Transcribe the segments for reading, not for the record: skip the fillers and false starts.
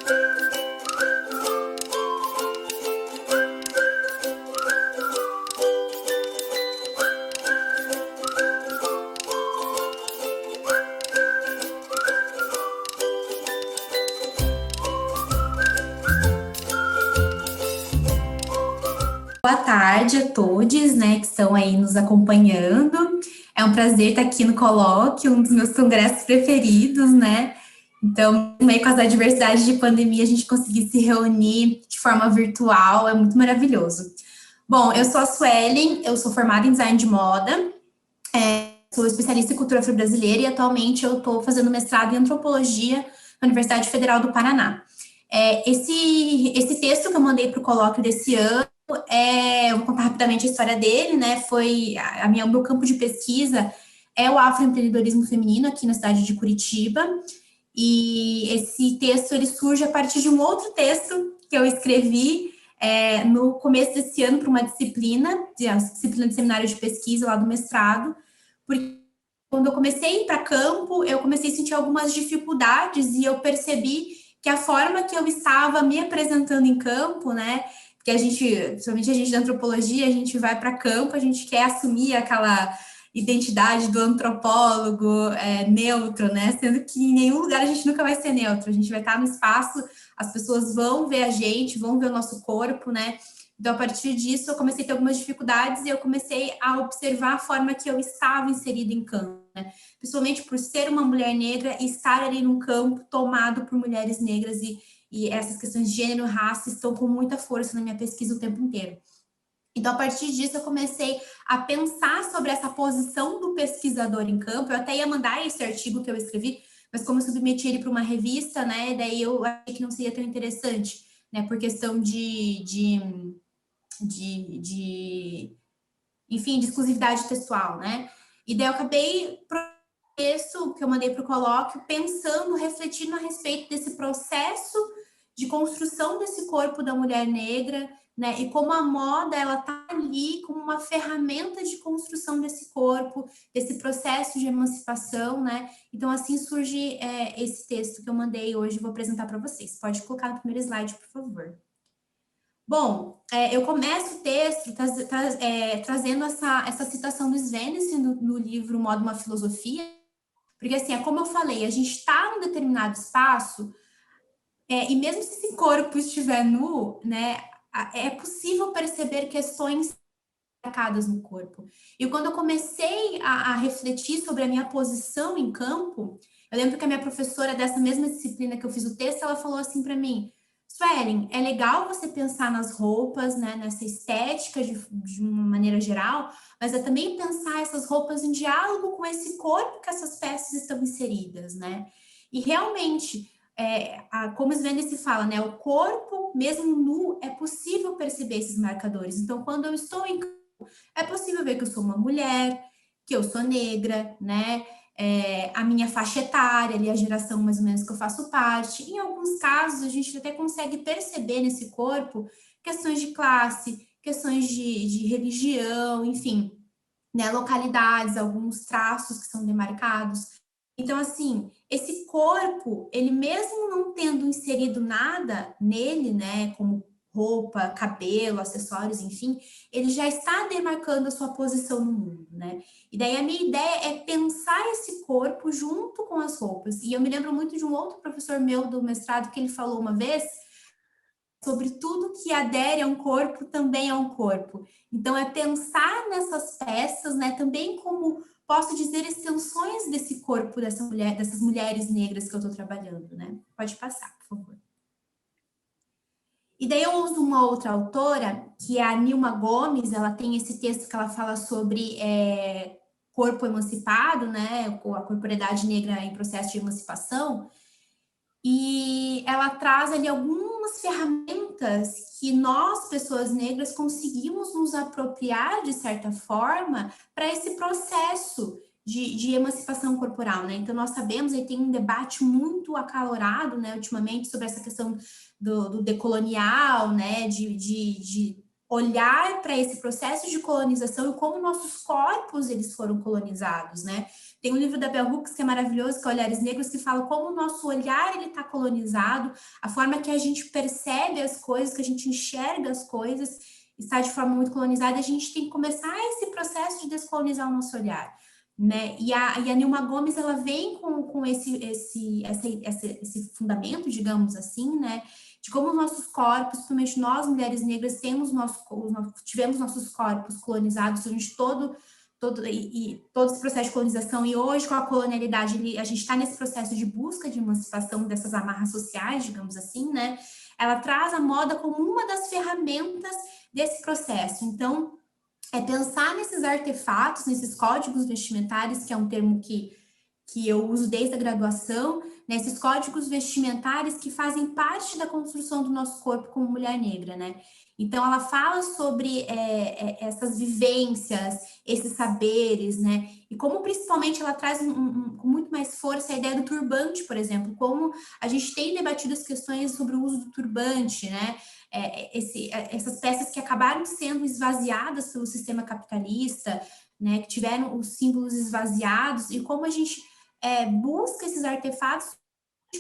Boa tarde a todos, né, que estão aí nos acompanhando. É um prazer estar aqui no Colóquio, um dos meus congressos preferidos, né? Então, meio com essa adversidade de pandemia, a gente conseguir se reunir de forma virtual, é muito maravilhoso. Bom, eu sou a Suelen, eu sou formada em design de moda, sou especialista em cultura afro-brasileira e atualmente eu estou fazendo mestrado em antropologia na Universidade Federal do Paraná. Esse texto que eu mandei para o colóquio desse ano, eu vou contar rapidamente a história dele, né? O meu campo de pesquisa é o afroempreendedorismo feminino aqui na cidade de Curitiba. E esse texto ele surge a partir de um outro texto que eu escrevi no começo desse ano para uma disciplina de seminário de pesquisa lá do mestrado, porque quando eu comecei a ir para campo, eu comecei a sentir algumas dificuldades e eu percebi que a forma que eu estava me apresentando em campo, né, que a gente, principalmente a gente da antropologia, a gente vai para campo, a gente quer assumir aquela identidade do antropólogo neutro, né, sendo que em nenhum lugar a gente nunca vai ser neutro, a gente vai estar no espaço, as pessoas vão ver a gente, vão ver o nosso corpo, né. Então, a partir disso, eu comecei a ter algumas dificuldades e eu comecei a observar a forma que eu estava inserida em campo, né? Principalmente por ser uma mulher negra e estar ali num campo tomado por mulheres negras e essas questões de gênero, raça estão com muita força na minha pesquisa o tempo inteiro. Então, a partir disso, eu comecei a pensar sobre essa posição do pesquisador em campo. Eu até ia mandar esse artigo que eu escrevi, mas como eu submeti ele para uma revista, né, daí eu achei que não seria tão interessante, né, por questão enfim, de exclusividade textual, né? E daí eu acabei texto que eu mandei para o colóquio pensando, refletindo a respeito desse processo de construção desse corpo da mulher negra, né? E como a moda ela tá ali como uma ferramenta de construção desse corpo, desse processo de emancipação, né? Então assim surge esse texto que eu mandei hoje, vou apresentar para vocês. Pode colocar no primeiro slide, por favor. Bom, eu começo o texto trazendo essa citação do Svennis no livro Moda uma Filosofia, porque assim, como eu falei, a gente está num determinado espaço, e mesmo se esse corpo estiver nu, né, é possível perceber questões marcadas no corpo. E quando eu comecei a refletir sobre a minha posição em campo, eu lembro que a minha professora dessa mesma disciplina que eu fiz o texto, ela falou assim para mim: Suelen, é legal você pensar nas roupas, né, nessa estética de uma maneira geral, mas é também pensar essas roupas em diálogo com esse corpo que essas peças estão inseridas, né? E realmente, como Sven se fala, né, o corpo, mesmo nu, é possível perceber esses marcadores. Então, quando eu estou em campo, é possível ver que eu sou uma mulher, que eu sou negra, né? A minha faixa etária, ali, a geração mais ou menos que eu faço parte. Em alguns casos, a gente até consegue perceber nesse corpo questões de classe, questões de religião, enfim, né, localidades, alguns traços que são demarcados. Então, assim, esse corpo, ele mesmo não tendo inserido nada nele, né, como roupa, cabelo, acessórios, enfim, ele já está demarcando a sua posição no mundo, né? E daí a minha ideia é pensar esse corpo junto com as roupas. E eu me lembro muito de um outro professor meu do mestrado que ele falou uma vez sobre tudo que adere a um corpo também é um corpo. Então, é pensar nessas peças, né, também como, posso dizer, extensões desse corpo dessas mulheres negras que eu estou trabalhando, né? Pode passar, por favor. E daí eu uso uma outra autora, que é a Nilma Gomes, ela tem esse texto que ela fala sobre corpo emancipado, né, a corporeidade negra em processo de emancipação, e ela traz ali algumas ferramentas que nós, pessoas negras, conseguimos nos apropriar, de certa forma, para esse processo de emancipação corporal, né? Então, nós sabemos, aí tem um debate muito acalorado, né, ultimamente, sobre essa questão do decolonial, né, de olhar para esse processo de colonização e como nossos corpos, eles foram colonizados, né? Tem um livro da Bell Hooks que é maravilhoso, que é Olhares Negros, que fala como o nosso olhar ele está colonizado, a forma que a gente percebe as coisas, que a gente enxerga as coisas, está de forma muito colonizada. A gente tem que começar esse processo de descolonizar o nosso olhar, né? E a Nilma Gomes, ela vem com esse fundamento, digamos assim, né? De como nossos corpos, principalmente nós, mulheres negras, tivemos nossos corpos colonizados durante todo esse processo de colonização, e hoje, com a colonialidade, a gente está nesse processo de busca de emancipação dessas amarras sociais, digamos assim, né? Ela traz a moda como uma das ferramentas desse processo. Então, é pensar nesses artefatos, nesses códigos vestimentares, que é um termo que eu uso desde a graduação, né, esses códigos vestimentares que fazem parte da construção do nosso corpo como mulher negra, né? Então, ela fala sobre essas vivências, esses saberes, né? E como, principalmente, ela traz com muito mais força a ideia do turbante, por exemplo, como a gente tem debatido as questões sobre o uso do turbante, né? Essas peças que acabaram sendo esvaziadas pelo sistema capitalista, né? Que tiveram os símbolos esvaziados, e como a gente busca esses artefatos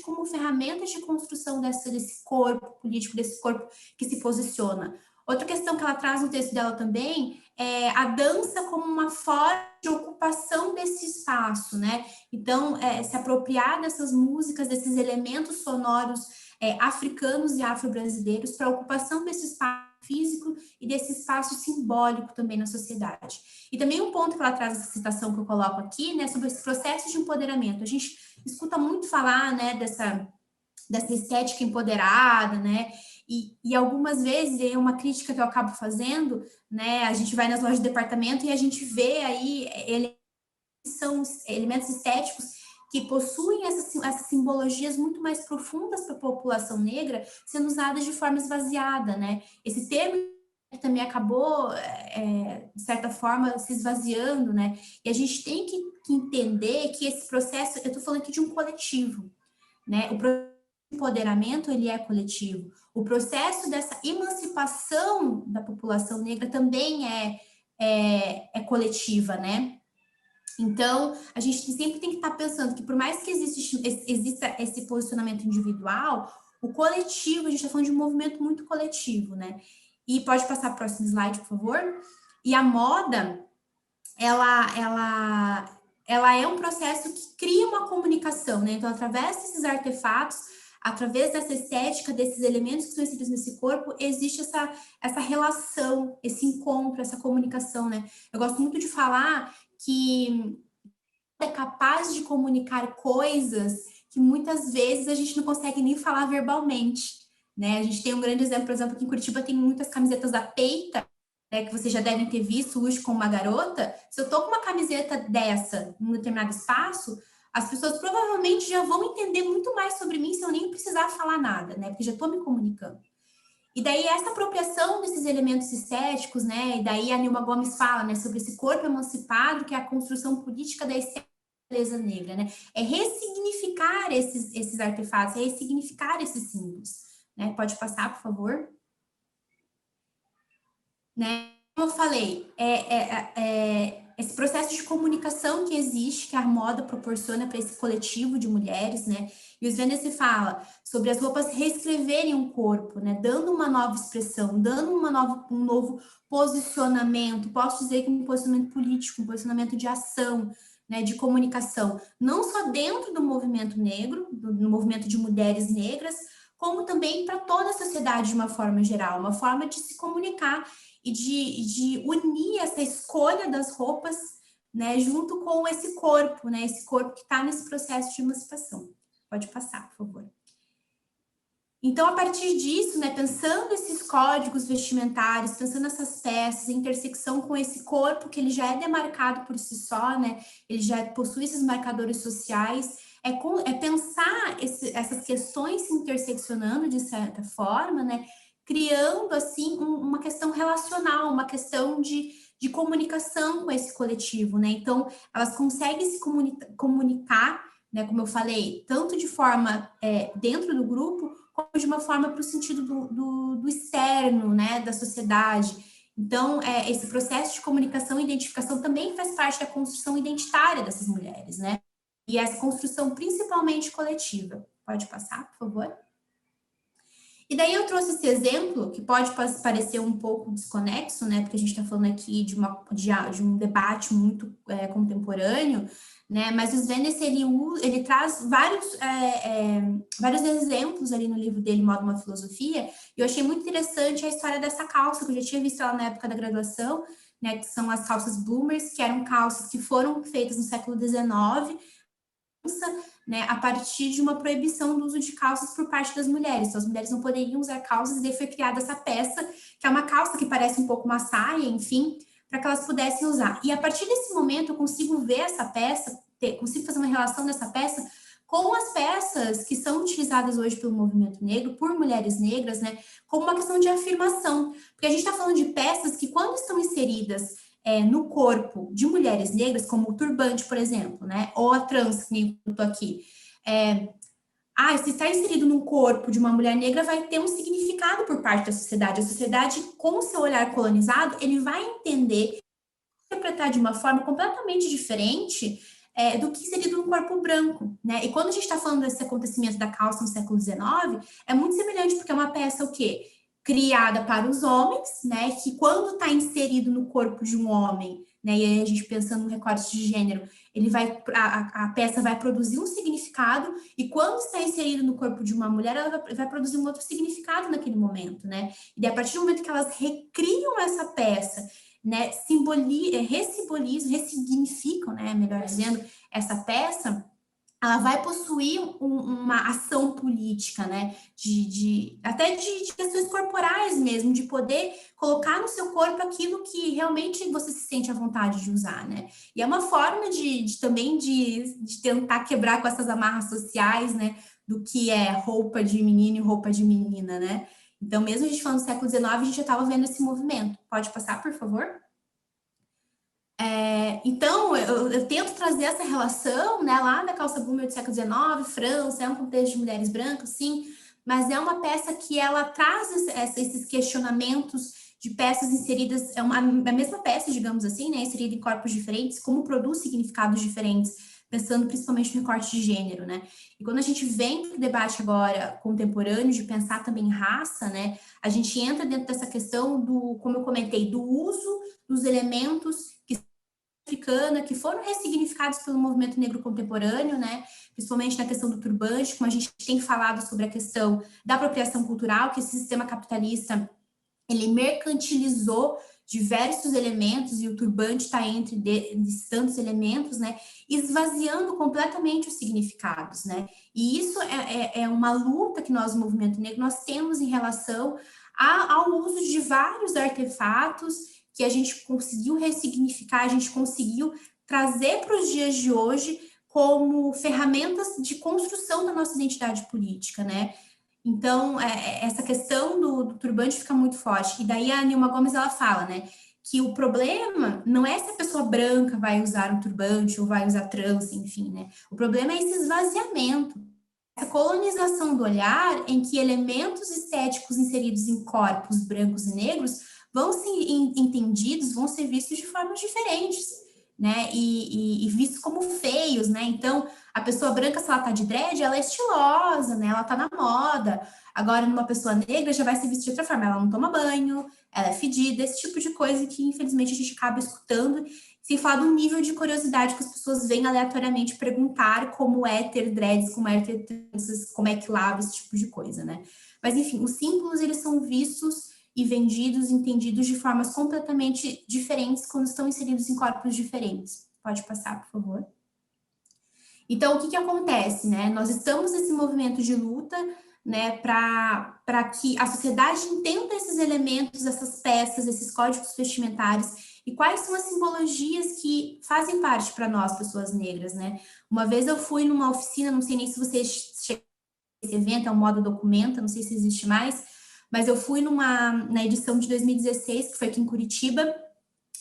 como ferramentas de construção desse corpo político, desse corpo que se posiciona. Outra questão que ela traz no texto dela também é a dança como uma forma de ocupação desse espaço, né? Então, se apropriar dessas músicas, desses elementos sonoros africanos e afro-brasileiros para a ocupação desse espaço físico e desse espaço simbólico também na sociedade. E também um ponto que ela traz, essa citação que eu coloco aqui, né, sobre esse processo de empoderamento. A gente escuta muito falar, né, dessa estética empoderada, né, e algumas vezes, é uma crítica que eu acabo fazendo, né, a gente vai nas lojas de departamento e a gente vê aí, são elementos estéticos que possuem essas simbologias muito mais profundas para a população negra, sendo usadas de forma esvaziada, né? Esse termo também acabou, de certa forma, se esvaziando, né? E a gente tem que entender que esse processo, eu estou falando aqui de um coletivo, né? O processo de empoderamento, ele é coletivo. O processo dessa emancipação da população negra também é coletiva, né? Então, a gente sempre tem que estar pensando que, por mais que exista esse posicionamento individual, o coletivo, a gente está falando de um movimento muito coletivo, né? E pode passar para o próximo slide, por favor? E a moda, ela é um processo que cria uma comunicação, né? Então, através desses artefatos, através dessa estética, desses elementos que estão inseridos nesse corpo, existe essa relação, esse encontro, essa comunicação, né? Eu gosto muito de falar que é capaz de comunicar coisas que muitas vezes a gente não consegue nem falar verbalmente, né? A gente tem um grande exemplo, por exemplo, aqui em Curitiba tem muitas camisetas da Peita, né, que vocês já devem ter visto, Luxo com uma garota. Se eu tô com uma camiseta dessa em um determinado espaço, as pessoas provavelmente já vão entender muito mais sobre mim se eu nem precisar falar nada, né? Porque já tô me comunicando. E daí essa apropriação desses elementos estéticos, né? E daí a Nilma Gomes fala, né, sobre esse corpo emancipado, que é a construção política da beleza negra, né? É ressignificar esses artefatos, é ressignificar esses símbolos, né? Pode passar, por favor. Né? Como eu falei, esse processo de comunicação que existe, que a moda proporciona para esse coletivo de mulheres, né? E o Svendsen fala sobre as roupas reescreverem o corpo, né? Dando uma nova expressão, dando um novo posicionamento. Posso dizer que um posicionamento político, um posicionamento de ação, né? De comunicação, não só dentro do movimento negro, do movimento de mulheres negras, como também para toda a sociedade de uma forma geral, uma forma de se comunicar e de unir essa escolha das roupas, né, junto com esse corpo, né, esse corpo que está nesse processo de emancipação. Pode passar, por favor. Então, a partir disso, né, pensando esses códigos vestimentares, pensando essas peças, em intersecção com esse corpo que ele já é demarcado por si só, né, ele já possui esses marcadores sociais, é pensar essas questões se interseccionando de certa forma, né, criando, assim, uma questão relacional, uma questão de comunicação com esse coletivo, né? Então, elas conseguem se comunicar, né, como eu falei, tanto de forma dentro do grupo, como de uma forma para o sentido do externo, né, da sociedade. Então, esse processo de comunicação e identificação também faz parte da construção identitária dessas mulheres, né? E essa construção principalmente coletiva. Pode passar, por favor? E daí eu trouxe esse exemplo, que pode parecer um pouco desconexo, né? Porque a gente está falando aqui de um debate muito contemporâneo, né? Mas o Svendes, ele traz vários exemplos ali no livro dele, Moda uma Filosofia, e eu achei muito interessante a história dessa calça, que eu já tinha visto ela na época da graduação, né? Que são as calças bloomers, que eram calças que foram feitas no século XIX, né, a partir de uma proibição do uso de calças por parte das mulheres. Então, as mulheres não poderiam usar calças, e daí foi criada essa peça, que é uma calça que parece um pouco uma saia, enfim, para que elas pudessem usar. E a partir desse momento, eu consigo ver essa peça, consigo fazer uma relação dessa peça com as peças que são utilizadas hoje pelo movimento negro, por mulheres negras, né, como uma questão de afirmação. Porque a gente está falando de peças que, quando estão inseridas no corpo de mulheres negras, como o turbante, por exemplo, né? Ou a trans, que eu tô aqui. Se está inserido no corpo de uma mulher negra, vai ter um significado por parte da sociedade. A sociedade, com o seu olhar colonizado, ele vai entender, interpretar de uma forma completamente diferente do que inserido no corpo branco, né? E quando a gente está falando desse acontecimento da calça no século XIX, é muito semelhante, porque é uma peça o quê? Criada para os homens, né? Que quando está inserido no corpo de um homem, né? E aí a gente pensando no recorte de gênero, a peça vai produzir um significado, e quando está inserido no corpo de uma mulher, ela vai produzir um outro significado naquele momento, né? E daí, a partir do momento que elas recriam essa peça, né, ressignificam, né, melhor dizendo, essa peça, ela vai possuir uma ação política, né, até de questões corporais mesmo, de poder colocar no seu corpo aquilo que realmente você se sente à vontade de usar, né. E é uma forma também de tentar quebrar com essas amarras sociais, né, do que é roupa de menino e roupa de menina, né. Então, mesmo a gente falando do século XIX, a gente já estava vendo esse movimento. Pode passar, por favor? Então, eu tento trazer essa relação, né, lá da calça boomer do século XIX, França, é um contexto de mulheres brancas, sim, mas é uma peça que ela traz esses questionamentos de peças inseridas, a mesma peça, digamos assim, né, inserida em corpos diferentes, como produz significados diferentes, pensando principalmente no recorte de gênero, né. E quando a gente vem para o debate agora contemporâneo, de pensar também raça, né, a gente entra dentro dessa questão como eu comentei, do uso dos elementos africana, que foram ressignificados pelo movimento negro contemporâneo, né? Principalmente na questão do turbante, como a gente tem falado sobre a questão da apropriação cultural, que esse sistema capitalista, ele mercantilizou diversos elementos, e o turbante está entre tantos elementos, né? Esvaziando completamente os significados, né? E isso é uma luta que nós, o movimento negro, nós temos em relação ao uso de vários artefatos que a gente conseguiu ressignificar, a gente conseguiu trazer para os dias de hoje como ferramentas de construção da nossa identidade política, né? Então, essa questão do turbante fica muito forte. E daí a Nilma Gomes, ela fala, né, que o problema não é se a pessoa branca vai usar um turbante ou vai usar trança, enfim, né? O problema é esse esvaziamento, essa colonização do olhar em que elementos estéticos inseridos em corpos brancos e negros vão ser entendidos, vão ser vistos de formas diferentes, né? E vistos como feios, né? Então, a pessoa branca, se ela tá de dread, ela é estilosa, né? Ela tá na moda. Agora, numa pessoa negra, já vai ser vista de outra forma. Ela não toma banho, ela é fedida, esse tipo de coisa que, infelizmente, a gente acaba escutando, sem falar do nível de curiosidade que as pessoas vêm aleatoriamente perguntar como é ter dreads, como é ter tranças, como é que lava, esse tipo de coisa, né? Mas, enfim, os símbolos, eles são vistos e vendidos, entendidos de formas completamente diferentes quando estão inseridos em corpos diferentes. Pode passar, por favor. Então, o que acontece, né? Nós estamos nesse movimento de luta, né, para que a sociedade entenda esses elementos, essas peças, esses códigos vestimentares e quais são as simbologias que fazem parte para nós, pessoas negras, né? Uma vez eu fui numa oficina, não sei nem se vocês chegaram esse evento, é o Moda Documenta, não sei se existe mais, mas eu fui na edição de 2016, que foi aqui em Curitiba,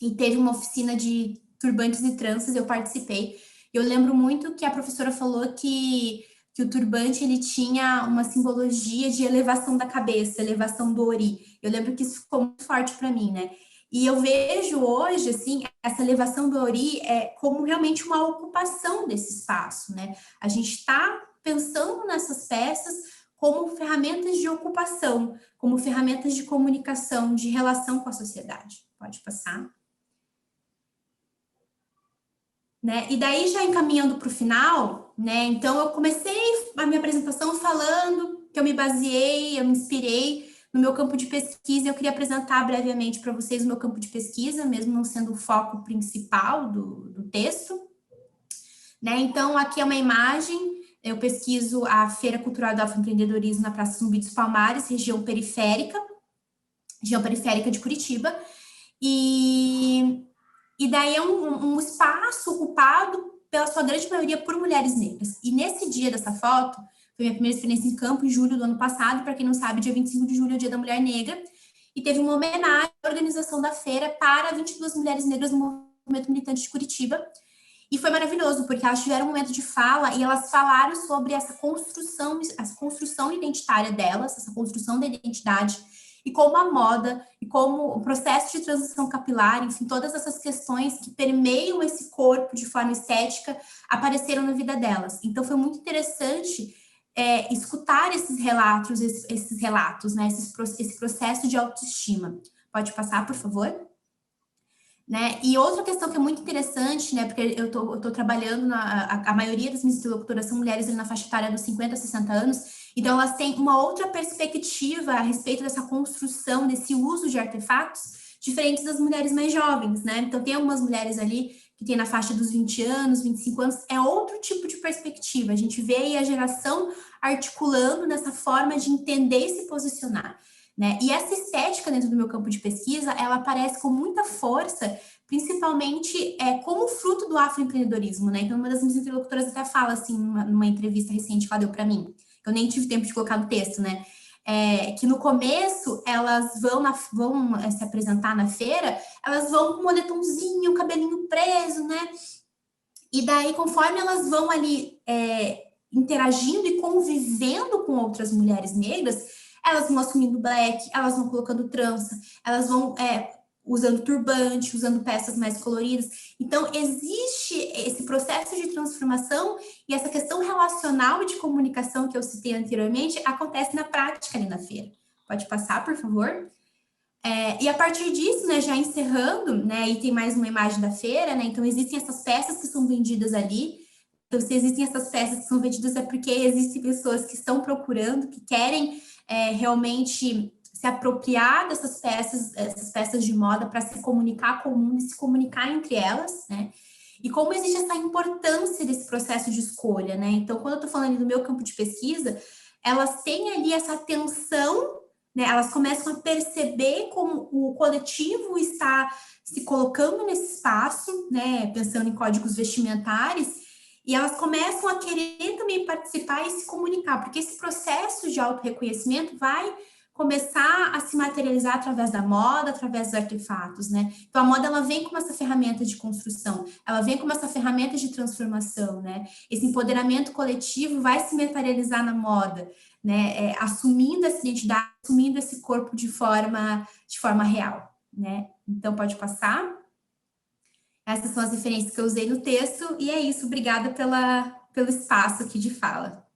e teve uma oficina de turbantes e tranças, eu participei. Eu lembro muito que a professora falou que o turbante, ele tinha uma simbologia de elevação da cabeça, elevação do ori. Eu lembro que isso ficou muito forte para mim, né? E eu vejo hoje, assim, essa elevação do Auri como realmente uma ocupação desse espaço, né? A gente está pensando nessas peças como ferramentas de ocupação, como ferramentas de comunicação, de relação com a sociedade. Pode passar. Né? E daí, já encaminhando para o final, né? Então, eu comecei a minha apresentação falando que eu me baseei, eu me inspirei no meu campo de pesquisa. Eu queria apresentar brevemente para vocês o meu campo de pesquisa, mesmo não sendo o foco principal do texto. Né? Então, aqui é uma imagem, eu pesquiso a Feira Cultural do Afroempreendedorismo na Praça Zumbi dos Palmares, região periférica de Curitiba, e daí é um espaço ocupado pela sua grande maioria por mulheres negras. E nesse dia dessa foto, foi minha primeira experiência em campo, em julho do ano passado. Para quem não sabe, dia 25 de julho é o Dia da Mulher Negra, e teve uma homenagem à organização da feira para 22 mulheres negras no movimento militante de Curitiba. E foi maravilhoso, porque elas tiveram um momento de fala e elas falaram sobre essa construção identitária delas, essa construção da identidade, e como a moda, e como o processo de transição capilar, enfim, todas essas questões que permeiam esse corpo de forma estética apareceram na vida delas. Então, foi muito interessante escutar esses relatos, né, esse processo de autoestima. Pode passar, por favor? Né? E outra questão que é muito interessante, né, porque eu tô trabalhando, a maioria das minhas interlocutoras são mulheres ali na faixa etária dos 50 a 60 anos, então elas têm uma outra perspectiva a respeito dessa construção, desse uso de artefatos, diferentes das mulheres mais jovens, né? Então tem algumas mulheres ali que tem na faixa dos 20 anos, 25 anos, é outro tipo de perspectiva, a gente vê aí a geração articulando nessa forma de entender e se posicionar. Né? E essa estética dentro do meu campo de pesquisa, ela aparece com muita força, principalmente como fruto do afroempreendedorismo, né? Então, uma das minhas interlocutoras até fala, assim, numa entrevista recente que ela deu para mim, que eu nem tive tempo de colocar no texto, né? Que no começo, elas vão se apresentar na feira, elas vão com um moletomzinho, um cabelinho preso, né? E daí, conforme elas vão ali interagindo e convivendo com outras mulheres negras, elas vão assumindo black, elas vão colocando trança, elas vão usando turbante, usando peças mais coloridas. Então, existe esse processo de transformação e essa questão relacional e de comunicação que eu citei anteriormente acontece na prática ali na feira. Pode passar, por favor? E a partir disso, né, já encerrando, né, e tem mais uma imagem da feira, né, então existem essas peças que são vendidas ali. Então, se existem essas peças que são vendidas é porque existem pessoas que estão procurando, que querem realmente se apropriar dessas peças de moda para se comunicar com o mundo e se comunicar entre elas, né? E como existe essa importância desse processo de escolha, né? Então, quando eu estou falando do meu campo de pesquisa, elas têm ali essa atenção, né? Elas começam a perceber como o coletivo está se colocando nesse espaço, né? Pensando em códigos vestimentares, e elas começam a querer também participar e se comunicar, porque esse processo de autorreconhecimento vai começar a se materializar através da moda, através dos artefatos, né? Então, a moda, ela vem como essa ferramenta de construção, ela vem como essa ferramenta de transformação, né? Esse empoderamento coletivo vai se materializar na moda, né? Assumindo essa identidade, assumindo esse corpo de forma real, né? Então, pode passar. Essas são as referências que eu usei no texto, e é isso. Obrigada pelo espaço aqui de fala.